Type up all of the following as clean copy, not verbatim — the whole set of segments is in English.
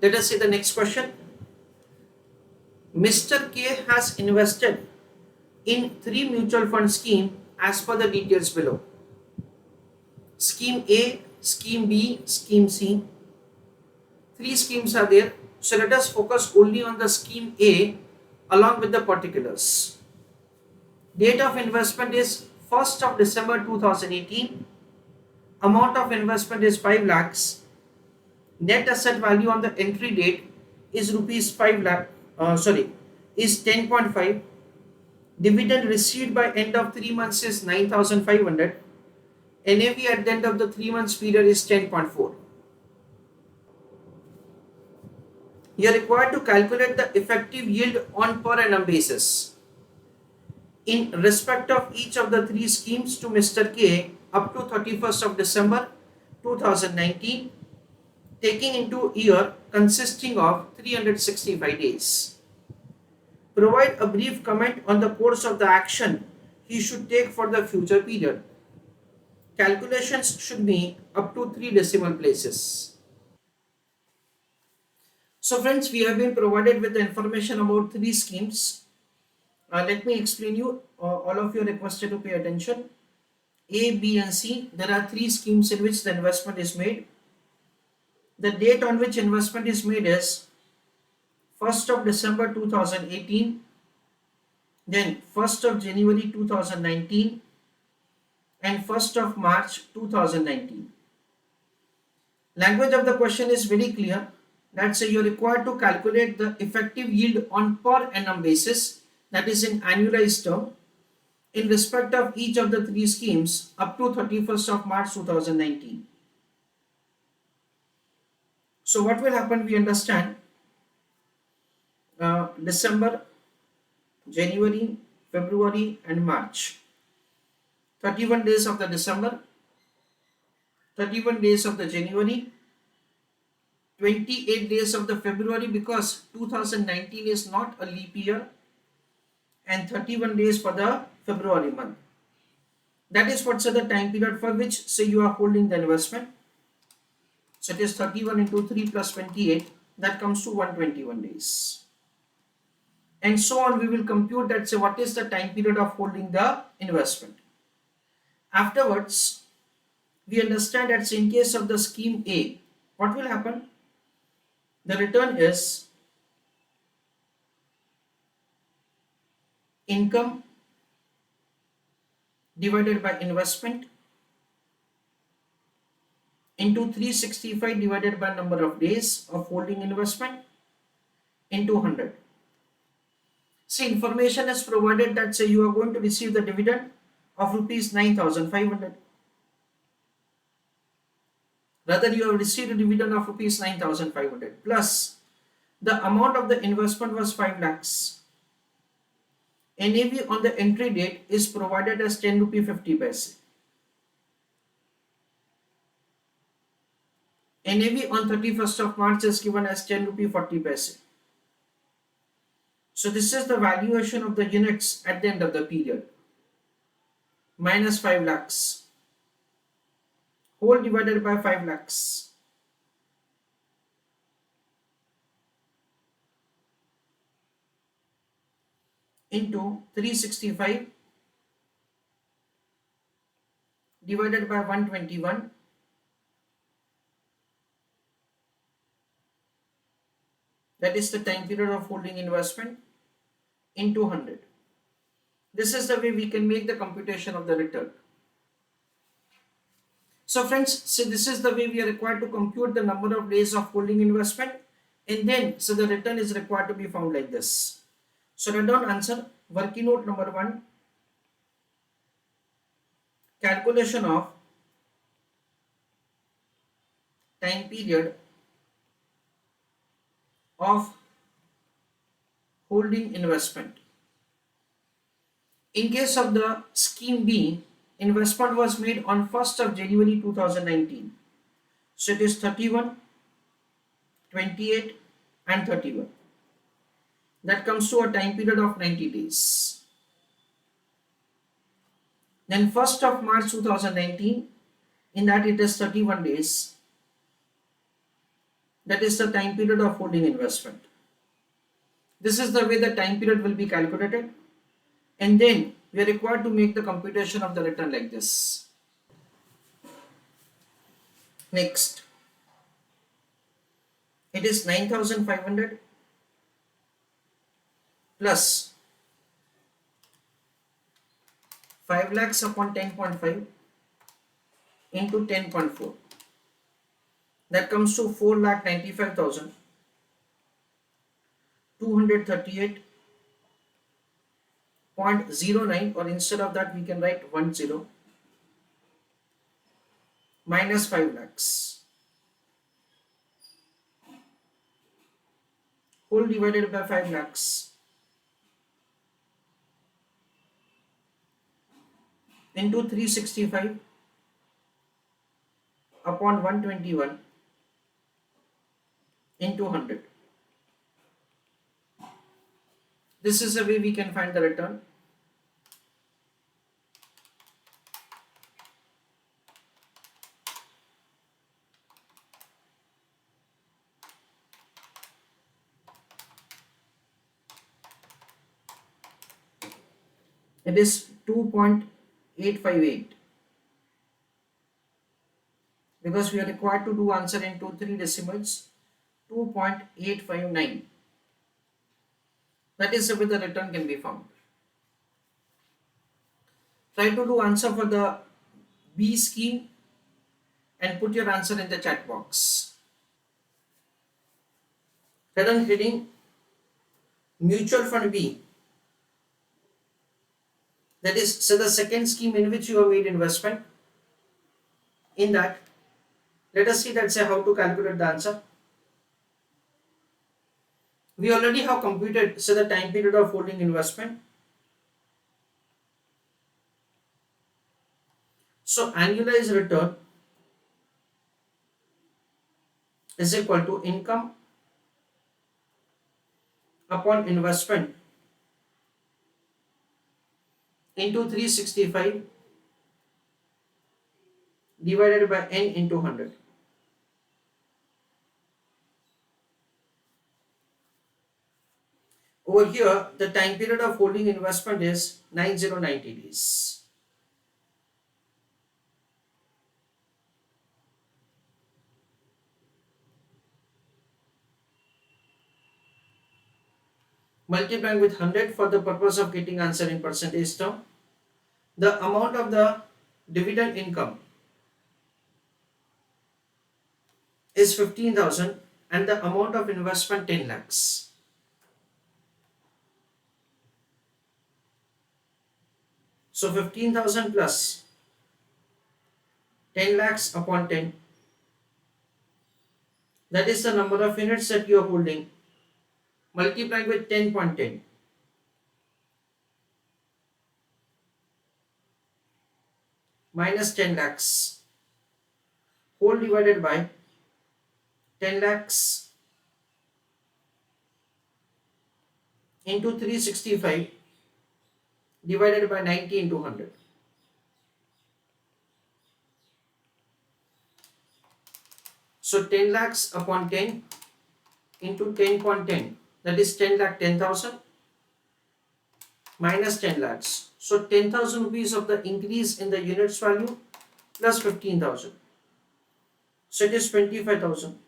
Let us see the next question. Mr. K has invested in three mutual fund scheme as per the details below. Scheme A, Scheme B, Scheme C. Three schemes are there. So let us focus only on the Scheme A along with the particulars. Date of investment is 1st of December 2018. Amount of investment is 5 lakhs. Net asset value on the entry date is rupees 5 lakh, is 10.5. Dividend received by end of 3 months is 9,500. NAV at the end of the 3 months period is 10.4. You are required to calculate the effective yield on per annum basis in respect of each of the three schemes to Mr. K up to 31st of December 2019, taking into year consisting of 365 days. Provide a brief comment on the course of the action he should take for the future period. Calculations should be up to 3 decimal places. So friends, we have been provided with the information about three schemes. Let me explain you. All of you are requested to pay attention. A, B and C, there are three schemes in which the investment is made. The date on which investment is made is 1st of December 2018, then 1st of January 2019 and 1st of March 2019. Language of the question is very clear. Let's say you are required to calculate the effective yield on per annum basis, that is in annualized term, in respect of each of the three schemes up to 31st of March 2019. So what will happen, we understand December, January, February and March. 31 days of the December, 31 days of the January, 28 days of the February, because 2019 is not a leap year, and 31 days for the February month. That is what's the time period for which say you are holding the investment. So it is 31 into 3 plus 28, that comes to 121 days. And so on, we will compute that, say what is the time period of holding the investment. Afterwards, we understand that in case of the scheme A, what will happen? The return is income divided by investment into 365 divided by number of days of holding investment into 100. See, information is provided that say you are going to receive the dividend of rupees 9,500. Rather, you have received a dividend of rupees 9,500 plus the amount of the investment was 5 lakhs. NAV on the entry date is provided as 10 rupee 50 paise. NAV on 31st of March is given as 10 rupee 40 paise. So this is the valuation of the units at the end of the period. Minus 5 lakhs. Whole divided by 5 lakhs. Into 365 divided by 121. That is the time period of holding investment into 100. This is the way we can make the computation of the return. So friends, see, this is the way we are required to compute the number of days of holding investment, and then so the return is required to be found like this. So write down answer. Working note number 1. Calculation of time period of holding investment. In case of the scheme B, investment was made on 1st of January 2019. So it is 31, 28 and 31. That comes to a time period of 90 days. Then 1st of March 2019, in that it is 31 days. that is the time period of holding investment. This is the way the time period will be calculated, and then we are required to make the computation of the return like this. Next, it is 9,500 plus 5 lakhs upon 10.5 into 10.4. That comes to 4,95,238.09, or instead of that we can write 10 minus 5 lakhs whole divided by 5 lakhs into 365 upon 121 into 100. This is the way we can find the return. It is 2.858, because we are required to do answer into 3 decimals, 2.859. That is the way the return can be found. Try to do answer for the B scheme and put your answer in the chat box. Return heading mutual fund B. That is, so the second scheme in which you have made investment. In that, let us see that say how to calculate the answer. We already have computed say the time period of holding investment. So annualized return is equal to income upon investment into 365 divided by n into 100. Over here, the time period of holding investment is 9090 days. Multiplying with 100 for the purpose of getting answer in percentage term. The amount of the dividend income is 15,000 and the amount of investment 10 lakhs. So 15,000 plus 10 lakhs upon 10, that is the number of units that you are holding, multiplying with 10.10. Minus 10 lakhs whole divided by 10 lakhs into 365 divided by 90 into 100. So 10 lakhs upon 10 into 10.10, that is 10 lakh 10,000 minus 10 lakhs. So 10,000 rupees of the increase in the units value plus 15,000. So it is 25,000.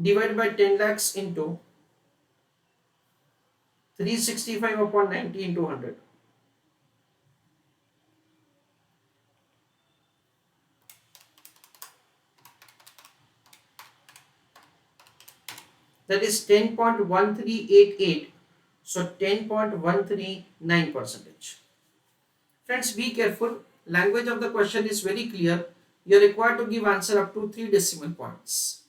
Divided by 10 lakhs into 365 upon 90 into 100. That is 10.1388. So 10.139 percentage. Friends, be careful. Language of the question is very clear. You are required to give answer up to 3 decimal points.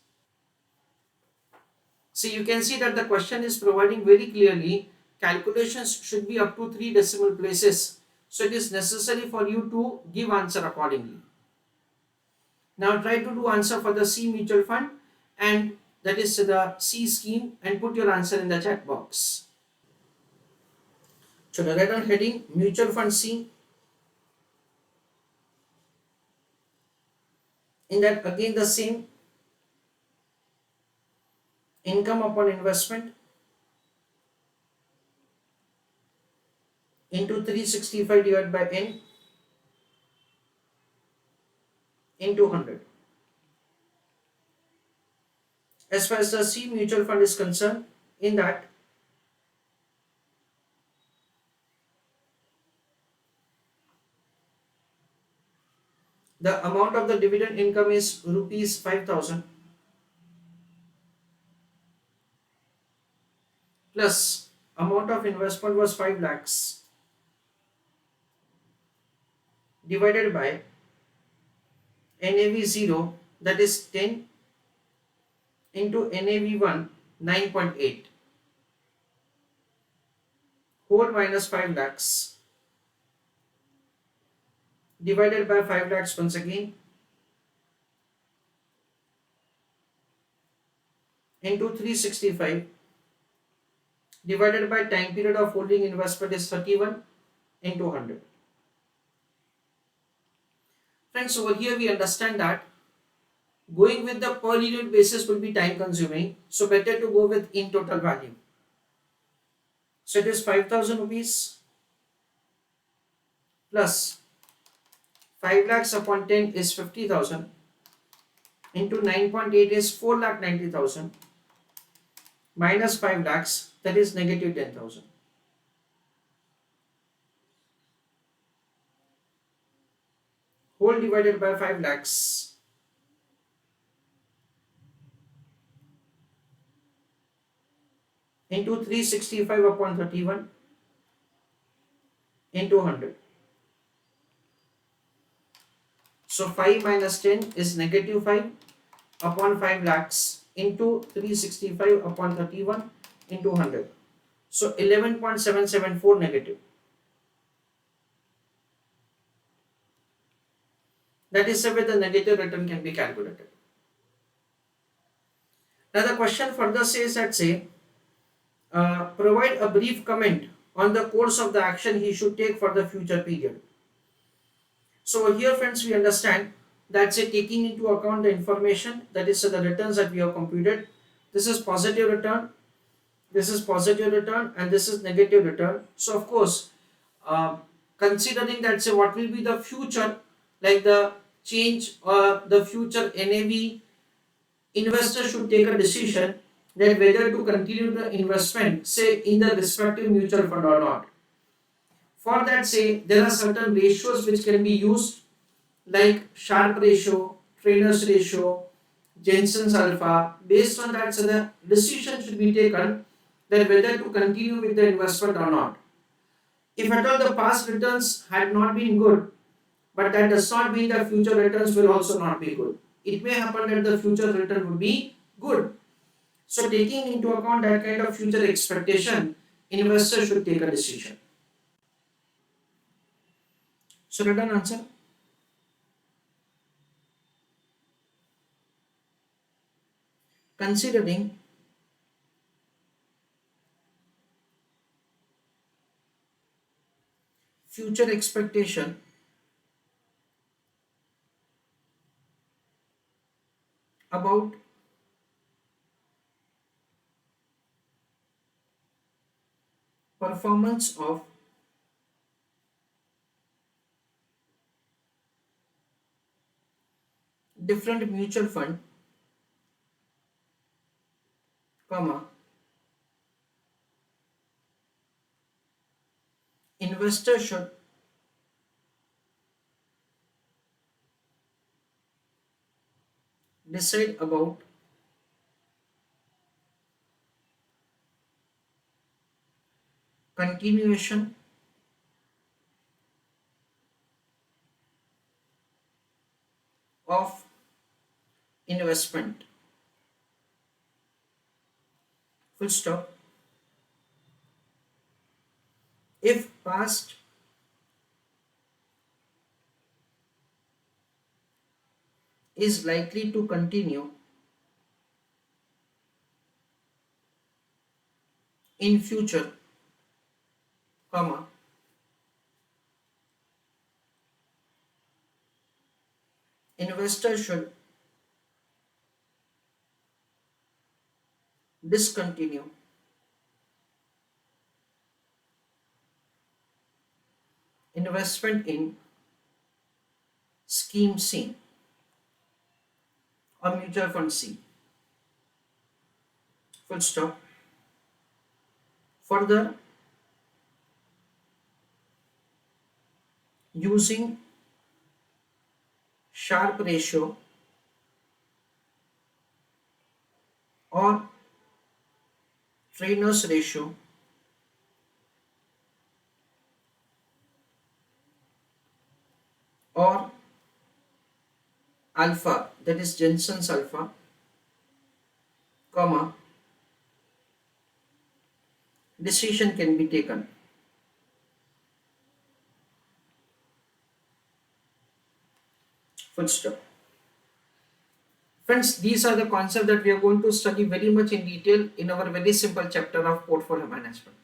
See, you can see that the question is providing very clearly calculations should be up to 3 decimal places. So it is necessary for you to give answer accordingly. Now try to do answer for the C mutual fund, and that is the C scheme, and put your answer in the chat box. So the return heading mutual fund C. In that again the same income upon investment into 365 divided by n into 100. As far as the C mutual fund is concerned, in that the amount of the dividend income is rupees 5,000 plus amount of investment was 5 lakhs divided by NAV 0, that is 10 into NAV 1 9.8 whole minus 5 lakhs divided by 5 lakhs once again into 365 divided by time period of holding investment is 31 into 100. Friends, over here we understand that going with the per unit basis will be time consuming, so better to go with in total value. So it is 5,000 rupees plus 5 lakhs upon 10 is 50,000 into 9.8 is 4,90,000 minus 5 lakhs, that is negative 10,000. Whole divided by 5 lakhs into 365 upon 31 into 100. So 5 minus 10 is negative 5 upon 5 lakhs into 365 upon 31 into 100. So 11.774 negative. That is the way the negative return can be calculated. Now the question further says that provide a brief comment on the course of the action he should take for the future period. So here friends we understand that taking into account the information, that is the returns that we have computed, this is positive return, this is positive return and this is negative return. So of course considering that what will be the future, like the change or the future NAV, investor should take a decision that whether to continue the investment in the respective mutual fund or not. For that there are certain ratios which can be used, like Sharpe ratio, Trainer's ratio, Jensen's alpha. Based on that the decision should be taken that whether to continue with the investment or not. If at all the past returns had not been good, but that does not mean the future returns will also not be good. It may happen that the future return will be good. So taking into account that kind of future expectation, investors should take a decision. So return answer. Considering future expectation about performance of different mutual fund, comma, investor should decide about continuation of investment. Full stop. If past is likely to continue in future, comma, investor should discontinue investment in scheme C or mutual fund C. Full stop. Further, using Sharpe ratio or Trainer's ratio or alpha, that is Jensen's alpha, comma, decision can be taken. Full stop. Friends, these are the concepts that we are going to study very much in detail in our very simple chapter of portfolio management.